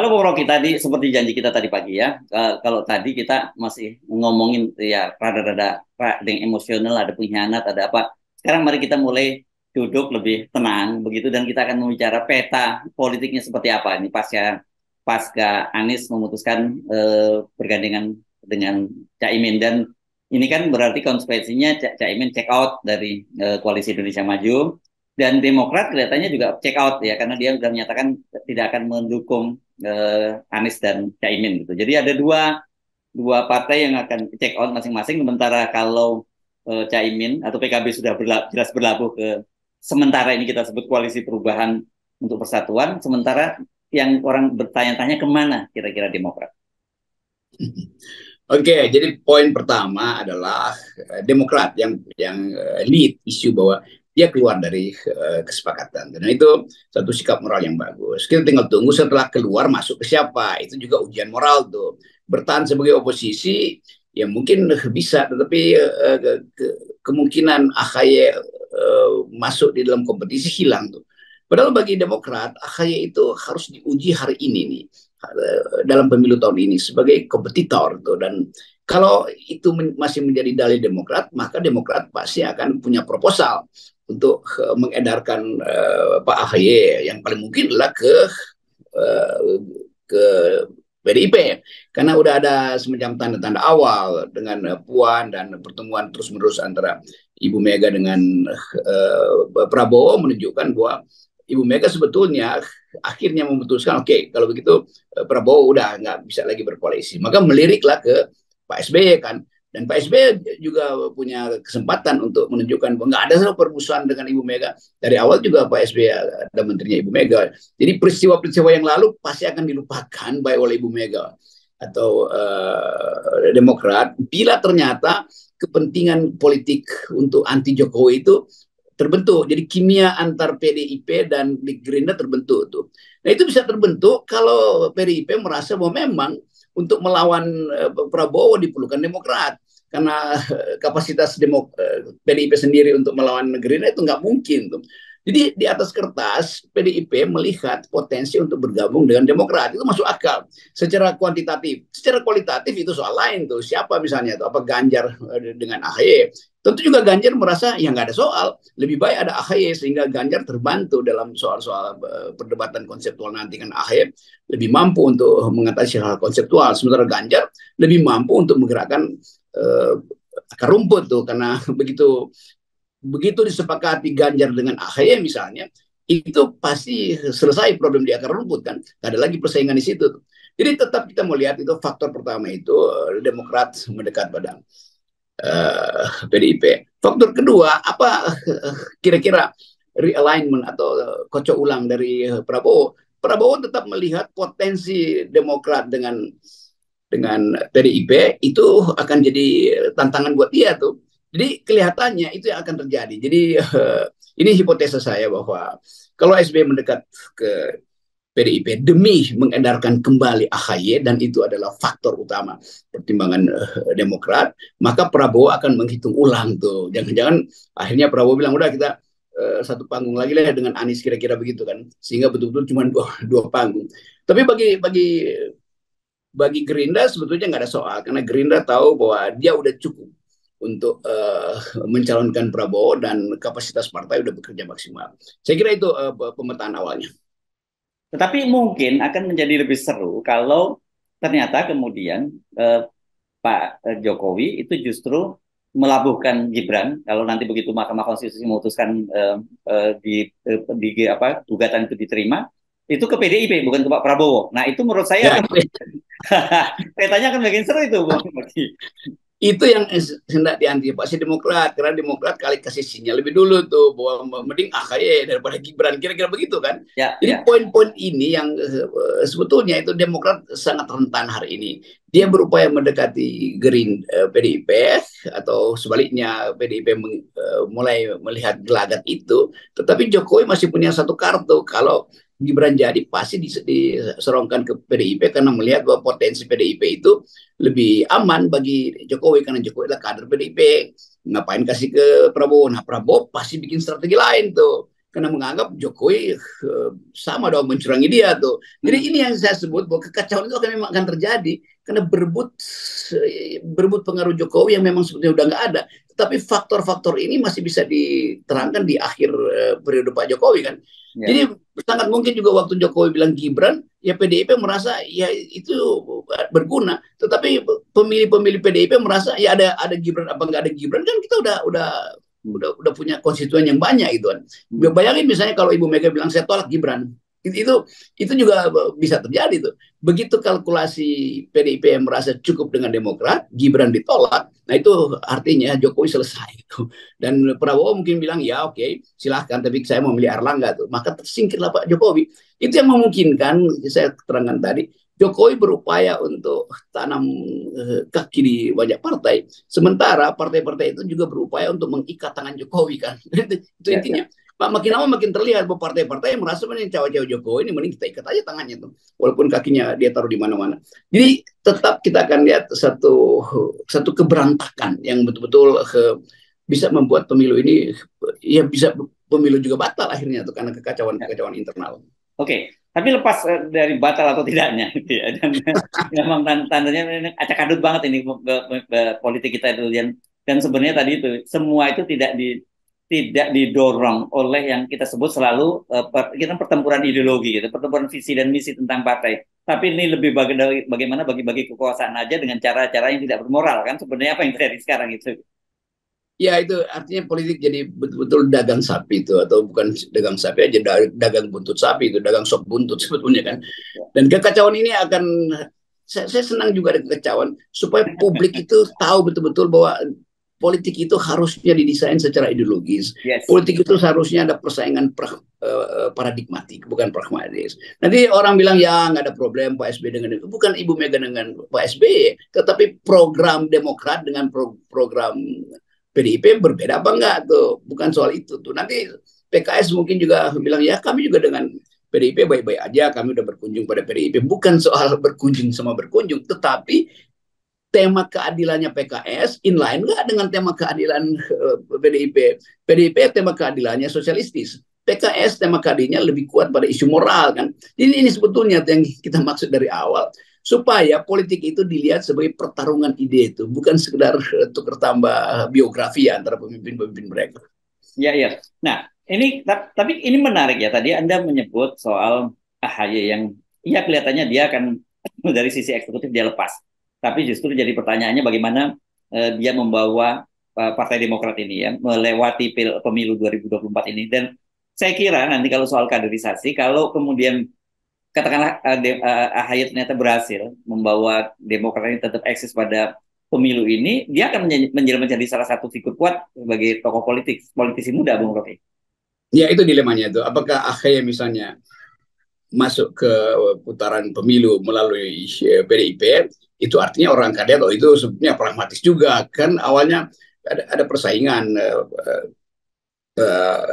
Kalau Bung Rocky tadi seperti janji kita tadi pagi ya, kalau tadi kita masih ngomongin ya rada-rada ada yang emosional, ada pengkhianat, ada apa. Sekarang mari kita mulai duduk lebih tenang begitu dan kita akan membicara peta politiknya seperti apa ini pasca pasca Anies memutuskan bergandengan dengan Caimin dan ini kan berarti konsekuensinya Caimin check out dari Koalisi Indonesia Maju dan Demokrat kelihatannya juga check out ya karena dia sudah menyatakan tidak akan mendukung Anies dan Caimin gitu. Jadi ada dua dua partai yang akan check out masing-masing. Sementara kalau Caimin atau PKB sudah jelas berlabuh ke sementara ini kita sebut koalisi perubahan untuk persatuan. Sementara yang orang bertanya-tanya kemana kira-kira Demokrat? Oke, jadi poin pertama adalah Demokrat yang lead isu bahwa dia keluar dari kesepakatan. Dan itu satu sikap moral yang bagus. Kita tinggal tunggu setelah keluar masuk ke siapa. Itu juga ujian moral tuh. Bertahan sebagai oposisi ya mungkin bisa, tetapi kemungkinan AHY masuk di dalam kompetisi hilang tuh. Padahal bagi Demokrat, AHY itu harus diuji hari ini nih dalam pemilu tahun ini sebagai kompetitor tuh. Dan kalau itu masih menjadi dalih Demokrat, maka Demokrat pasti akan punya proposal untuk mengedarkan Pak AHY yang paling mungkin adalah ke PDIP karena udah ada semacam tanda-tanda awal dengan Puan dan pertemuan terus-menerus antara Ibu Mega dengan Prabowo menunjukkan bahwa Ibu Mega sebetulnya akhirnya memutuskan oke, kalau begitu Prabowo udah nggak bisa lagi berkoalisi, maka meliriklah ke Pak SBY kan. Dan Pak SBY juga punya kesempatan untuk menunjukkan bahwa nggak ada permusuhan dengan Ibu Mega. Dari awal juga Pak SBY ada menterinya Ibu Mega. Jadi peristiwa-peristiwa yang lalu pasti akan dilupakan baik oleh Ibu Mega atau Demokrat bila ternyata kepentingan politik untuk anti Jokowi itu terbentuk. Jadi kimia antar PDIP dan Gerindra terbentuk tuh. Nah itu bisa terbentuk kalau PDIP merasa bahwa memang untuk melawan Prabowo diperlukan Demokrat. Karena kapasitas PDIP sendiri untuk melawan Gerindra itu nggak mungkin tuh. Jadi di atas kertas PDIP melihat potensi untuk bergabung dengan Demokrat itu masuk akal secara kuantitatif. Secara kualitatif itu soal lain tuh. Siapa misalnya tuh apa Ganjar dengan AHY. Tentu juga Ganjar merasa ya nggak ada soal. Lebih baik ada AHY sehingga Ganjar terbantu dalam soal-soal perdebatan konseptual nanti kan AHY lebih mampu untuk mengatasi hal konseptual. Sementara Ganjar lebih mampu untuk menggerakkan akar rumput tuh karena begitu disepakati Ganjar dengan AHY misalnya, itu pasti selesai problem di akar rumput kan. Gak ada lagi persaingan di situ. Jadi tetap kita mau lihat itu faktor pertama itu Demokrat mendekat pada PDIP. Faktor kedua, apa kira-kira realignment atau kocok ulang dari Prabowo? Prabowo tetap melihat potensi Demokrat dengan PDIP itu akan jadi tantangan buat dia tuh. Jadi kelihatannya itu yang akan terjadi. Jadi ini hipotesa saya bahwa kalau SBY mendekat ke PDIP demi mengedarkan kembali AHY dan itu adalah faktor utama pertimbangan Demokrat, maka Prabowo akan menghitung ulang tuh. Jangan-jangan akhirnya Prabowo bilang udah kita satu panggung lagi lah dengan Anies kira-kira begitu kan. Sehingga betul-betul cuma dua panggung. Tapi bagi Gerindra sebetulnya nggak ada soal karena Gerindra tahu bahwa dia udah cukup untuk mencalonkan Prabowo dan kapasitas partai udah bekerja maksimal. Saya kira itu pemetaan awalnya. Tetapi mungkin akan menjadi lebih seru kalau ternyata kemudian Pak Jokowi itu justru melabuhkan Gibran kalau nanti begitu Mahkamah Konstitusi memutuskan di apa gugatan itu diterima itu ke PDIP bukan ke Pak Prabowo. Nah itu menurut saya Ya, akan petanya akan makin seru itu Bung. itu yang hendak diantisipasi Demokrat karena Demokrat kali kasih sinyal lebih dulu tuh bahwa mending AHY daripada Gibran kira-kira begitu kan. Ya, Jadi ya. poin-poin ini yang sebetulnya itu Demokrat sangat rentan hari ini. Dia berupaya mendekati PDIP atau sebaliknya PDIP mulai melihat gelagat itu, tetapi Jokowi masih punya satu kartu kalau Gibran jadi pasti diserongkan ke PDIP karena melihat bahwa potensi PDIP itu lebih aman bagi Jokowi karena Jokowi adalah kader PDIP. Ngapain kasih ke Prabowo? Nah Prabowo pasti bikin strategi lain tuh. karena menganggap Jokowi sama dong mencurangi dia tuh. Jadi ini yang saya sebut bahwa kekacauan itu memang akan terjadi karena berebut pengaruh Jokowi yang memang sebetulnya udah nggak ada. Tetapi faktor-faktor ini masih bisa diterangkan di akhir periode Pak Jokowi kan. Ya. Jadi sangat mungkin juga waktu Jokowi bilang Gibran, ya PDIP merasa ya itu berguna. Tetapi pemilih-pemilih PDIP merasa ya ada Gibran apa nggak ada Gibran kan kita udah punya konstituen yang banyak itu kan. Bayangin misalnya kalau Ibu Mega bilang saya tolak Gibran, itu juga bisa terjadi tuh. Begitu kalkulasi PDIP yang merasa cukup dengan Demokrat, Gibran ditolak, nah itu artinya Jokowi selesai itu. Dan Prabowo mungkin bilang ya oke, silahkan, tapi saya mau milih Erlangga tuh, maka tersingkirlah Pak Jokowi. Itu yang memungkinkan, saya terangkan tadi, Jokowi berupaya untuk tanam kaki di banyak partai, sementara partai-partai itu juga berupaya untuk mengikat tangan Jokowi kan. Itu Ya, intinya. Pak, makin lama makin terlihat bahwa partai-partai yang merasa mending cawe-cawe Jokowi ini mending kita ikat aja tangannya tuh, walaupun kakinya dia taruh di mana-mana. Jadi tetap kita akan lihat satu keberantakan yang betul-betul bisa membuat pemilu ini ya bisa pemilu juga batal akhirnya tuh karena kekacauan internal. Oke, tapi lepas dari batal atau tidaknya, gitu ya. Dan memang tandanya ini acak adut banget ini politik kita itu, dan sebenarnya tadi itu semua itu tidak didorong oleh yang kita sebut selalu kita pertempuran ideologi, gitu, pertempuran visi dan misi tentang partai. Tapi ini lebih bagaimana bagi-bagi kekuasaan aja dengan cara-cara yang tidak bermoral kan sebenarnya apa yang terjadi sekarang itu. Ya itu artinya politik jadi betul-betul dagang sapi itu, atau bukan dagang sapi aja, dagang buntut sapi itu, dagang sop buntut sebetulnya kan. Dan kekacauan ini akan saya senang juga ada kekacauan supaya publik itu tahu betul-betul bahwa politik itu harusnya didesain secara ideologis. Yes. Politik itu seharusnya ada persaingan paradigmatik, bukan pragmatis. Nanti orang bilang ya nggak ada problem Pak SBY dengan itu. Bukan Ibu Mega dengan Pak SBY, tetapi program Demokrat dengan program PDIP berbeda apa enggak tuh, bukan soal itu tuh. Nanti PKS mungkin juga bilang ya kami juga dengan PDIP baik-baik aja, kami udah berkunjung pada PDIP, bukan soal berkunjung sama berkunjung, tetapi tema keadilannya PKS inline nggak dengan tema keadilan PDIP. PDIP tema keadilannya sosialistis, PKS tema keadilannya lebih kuat pada isu moral kan. Jadi ini sebetulnya yang kita maksud dari awal, supaya politik itu dilihat sebagai pertarungan ide itu, bukan sekedar tukar tambah biografi antara pemimpin-pemimpin mereka. Ya, ya. Nah, tapi ini menarik ya. Tadi Anda menyebut soal AHY yang ya kelihatannya dia akan dari sisi eksekutif dia lepas. Tapi justru jadi pertanyaannya bagaimana dia membawa Partai Demokrat ini ya melewati pemilu 2024 ini. Dan saya kira nanti kalau soal kaderisasi, kalau kemudian katakanlah AHY ternyata berhasil membawa Demokrat ini tetap eksis pada pemilu ini, dia akan menjadi salah satu figur kuat sebagai tokoh politisi muda, Bung Rocky. Ya itu dilemanya itu. Apakah AHY misalnya masuk ke putaran pemilu melalui PDIP, itu artinya orang kader, oh itu sebenarnya pragmatis juga kan, awalnya ada persaingan.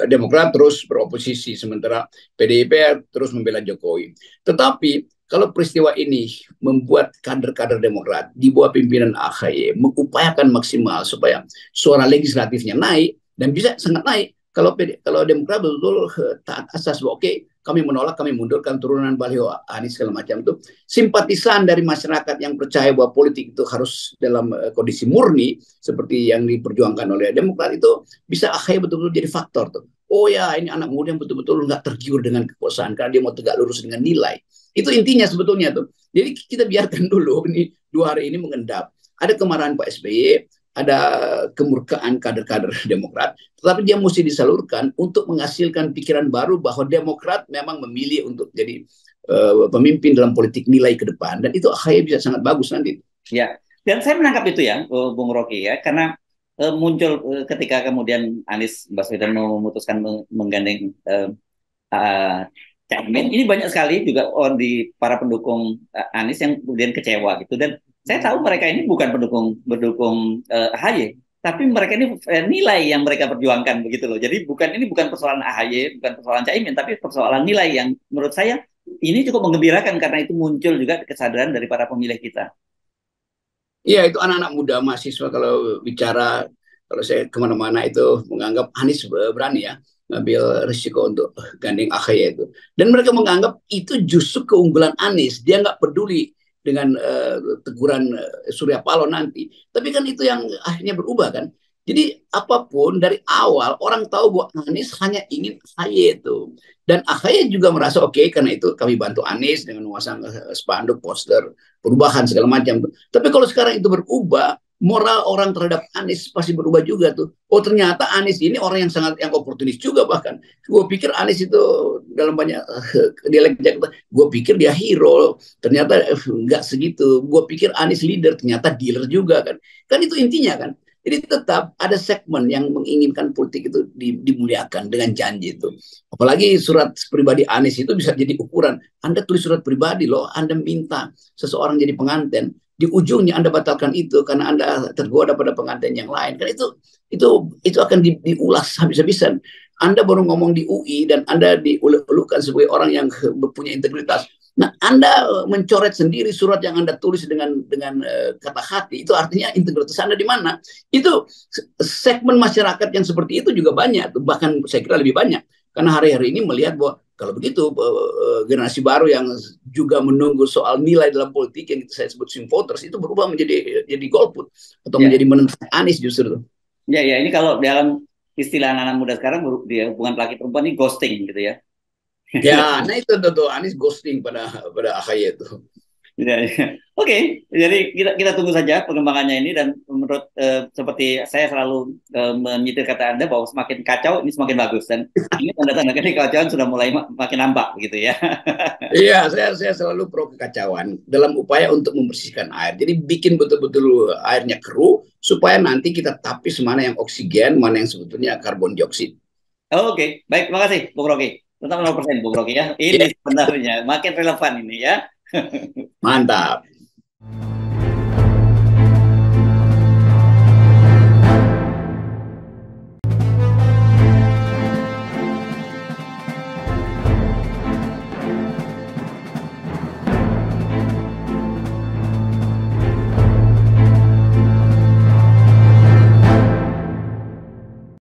Demokrat terus beroposisi, sementara PDIP terus membela Jokowi. Tetapi kalau peristiwa ini membuat kader-kader Demokrat di bawah pimpinan AHY mengupayakan maksimal supaya suara legislatifnya naik, dan bisa sangat naik kalau Demokrat betul-betul taat asas, oke, kami menolak, kami mundurkan turunan baliho Anies segala macam itu. Simpatisan dari masyarakat yang percaya bahwa politik itu harus dalam kondisi murni seperti yang diperjuangkan oleh Demokrat itu, bisa AHY betul-betul jadi faktor tuh. Oh ya, ini anak muda yang betul-betul nggak tergiur dengan kekuasaan karena dia mau tegak lurus dengan nilai. Itu intinya sebetulnya tuh. Jadi kita biarkan dulu ini 2 hari ini mengendap. Ada kemarahan Pak SBY, ada kemurkaan kader-kader Demokrat, tetapi dia mesti disalurkan untuk menghasilkan pikiran baru bahwa Demokrat memang memilih untuk jadi pemimpin dalam politik nilai ke depan, dan itu AHY bisa sangat bagus nanti. Ya, dan saya menangkap itu ya, Bung Rocky ya, karena muncul ketika kemudian Anies Baswedan memutuskan menggandeng Caimin, ini banyak sekali juga di para pendukung Anies yang kemudian kecewa gitu, dan saya tahu mereka ini bukan pendukung AHY, tapi mereka ini nilai yang mereka perjuangkan begitu loh. Jadi ini bukan persoalan AHY, bukan persoalan Caimin, tapi persoalan nilai yang menurut saya ini cukup menggembirakan karena itu muncul juga kesadaran dari para pemilih kita. Iya, itu anak-anak muda mahasiswa kalau bicara, kalau saya kemana-mana itu menganggap Anies berani ya. ngambil risiko untuk gandeng AHY itu. Dan mereka menganggap itu justru keunggulan Anies. Dia nggak peduli dengan teguran Surya Paloh nanti. Tapi kan itu yang akhirnya berubah kan. Jadi apapun dari awal orang tahu bahwa Anies hanya ingin AHY itu. Dan AHY juga merasa oke, karena itu kami bantu Anies dengan memasang spanduk, poster, perubahan segala macam. Tapi kalau sekarang itu berubah, moral orang terhadap Anies pasti berubah juga tuh. Oh ternyata Anies ini orang yang sangat yang oportunis juga bahkan. Gue pikir Anies itu dalam banyak dialek Jakarta, gue pikir dia hero. Ternyata nggak segitu. Gue pikir Anies leader, ternyata dealer juga kan. Kan itu intinya kan. Jadi tetap ada segmen yang menginginkan politik itu dimuliakan dengan janji itu. Apalagi surat pribadi Anies itu bisa jadi ukuran. Anda tulis surat pribadi loh, Anda minta seseorang jadi pengantin, di ujungnya Anda batalkan itu karena Anda tergoda pada pengantin yang lain. Kan itu akan diulas habis-habisan. Anda baru ngomong di UI dan Anda diuluk-ulukan sebagai orang yang punya integritas. Nah, Anda mencoret sendiri surat yang Anda tulis dengan kata hati, itu artinya integritas Anda di mana? Itu segmen masyarakat yang seperti itu juga banyak, bahkan saya kira lebih banyak. Karena hari-hari ini melihat bahwa kalau begitu generasi baru yang juga menunggu soal nilai dalam politik yang saya sebut swing voters itu berubah menjadi golput atau menjadi menentang Anies justru. Ya, ini kalau dalam istilah anak-anak muda sekarang dia hubungan laki perempuan ini ghosting gitu ya. Ya, nah itu tuh Anies ghosting pada AHY itu. Oke, jadi kita tunggu saja pengembangannya ini dan menurut seperti saya selalu menyitir kata Anda bahwa semakin kacau ini semakin bagus dan ini tanda-tanda kekacauan sudah mulai makin nampak gitu ya. Iya, saya selalu pro kekacauan dalam upaya untuk membersihkan air. Jadi bikin betul-betul airnya keruh supaya nanti kita tapis mana yang oksigen, mana yang sebetulnya karbon dioksida. Oke, baik, terima kasih Bung Rocky. Tetap 0% Bung Rocky ya. Ini Ya, sebenarnya makin relevan ini ya. mantap.